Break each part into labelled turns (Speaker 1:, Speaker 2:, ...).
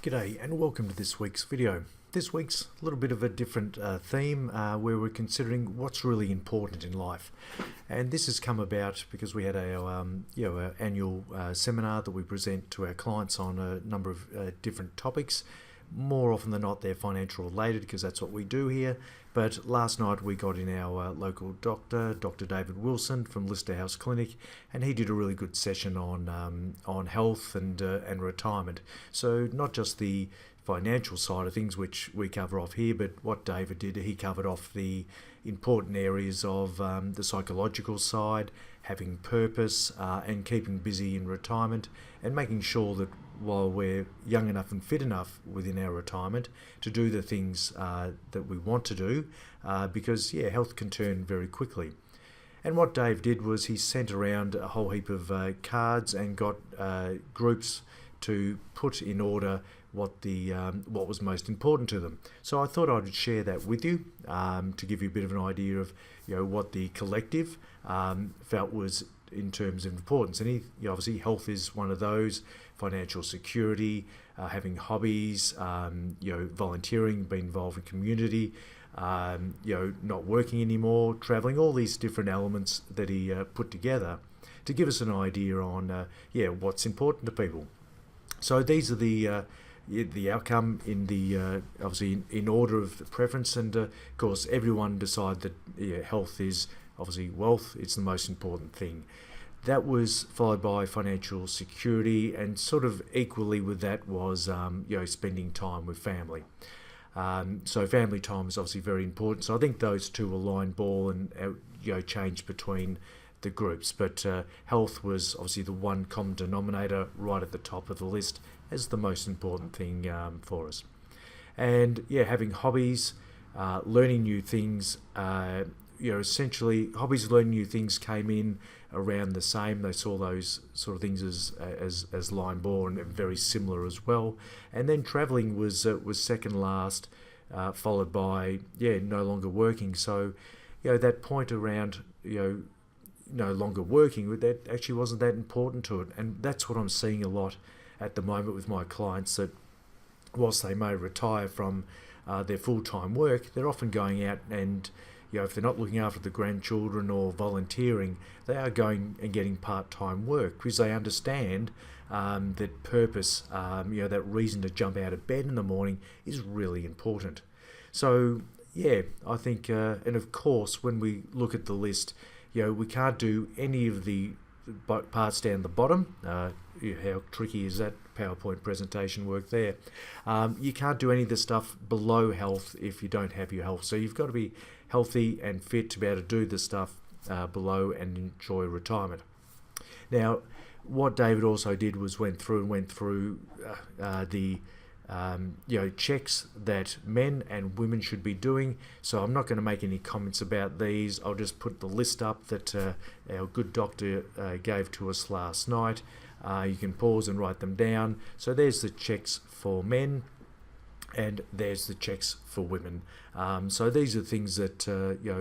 Speaker 1: G'day and welcome to this week's video. This week's a little bit of a different theme where we're considering what's really important in life. And this has come about because we had our annual seminar that we present to our clients on a number of different topics. More often than not, they're financial related because that's what we do here. But last night we got in our local doctor, Dr. David Wilson from Lister House Clinic, and he did a really good session on health and retirement. So not just the financial side of things, which we cover off here, but what David did, he covered off the important areas of the psychological side, having purpose and keeping busy in retirement, and making sure that while we're young enough and fit enough within our retirement to do the things that we want to do, because health can turn very quickly. And what Dave did was he sent around a whole heap of cards and got groups to put in order what was most important to them. So I thought I'd share that with you to give you a bit of an idea of what the collective felt was in terms of importance. And obviously health is one of those, financial security, having hobbies, volunteering, being involved in community, not working anymore, traveling, all these different elements that he put together to give us an idea on what's important to people. So these are the outcome in the obviously in order of preference, and of course everyone decided that health is obviously wealth. It's the most important thing. That was followed by financial security, and sort of equally with that was spending time with family. So family time is obviously very important. So I think those two will line ball and change between the groups, but health was obviously the one common denominator right at the top of the list as the most important thing for us. And having hobbies, learning new things, essentially hobbies, learning new things came in around the same. They saw those sort of things as line ball and very similar as well. And then traveling was second last, followed by no longer working. So that point around no longer working, that actually wasn't that important to it. And that's what I'm seeing a lot at the moment with my clients, that whilst they may retire from their full-time work, they're often going out and if they're not looking after the grandchildren or volunteering, they are going and getting part-time work because they understand that purpose, that reason to jump out of bed in the morning is really important. So I think, and of course when we look at the list, we can't do any of the parts down the bottom. How tricky is that PowerPoint presentation work there? You can't do any of the stuff below health if you don't have your health. So you've got to be healthy and fit to be able to do the stuff below and enjoy retirement. Now, what David also did was went through the checks that men and women should be doing. So I'm not going to make any comments about these. I'll just put the list up that our good doctor gave to us last night. You can pause and write them down. So there's the checks for men, and there's the checks for women. So these are things that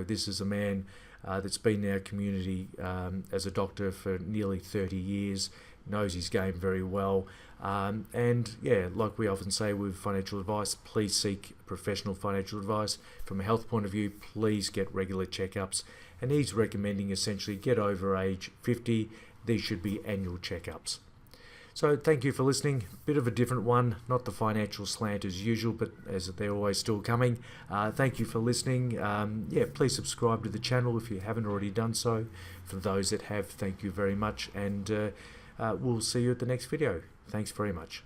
Speaker 1: this is a man that's been in our community as a doctor for nearly 30 years, knows his game very well. And like we often say with financial advice, please seek professional financial advice. From a health point of view, please get regular checkups. And he's recommending essentially get over age 50. These should be annual checkups. So thank you for listening. Bit of a different one, not the financial slant as usual, but as they're always still coming. Thank you for listening. Please subscribe to the channel if you haven't already done so. For those that have, thank you very much, and we'll see you at the next video. Thanks very much.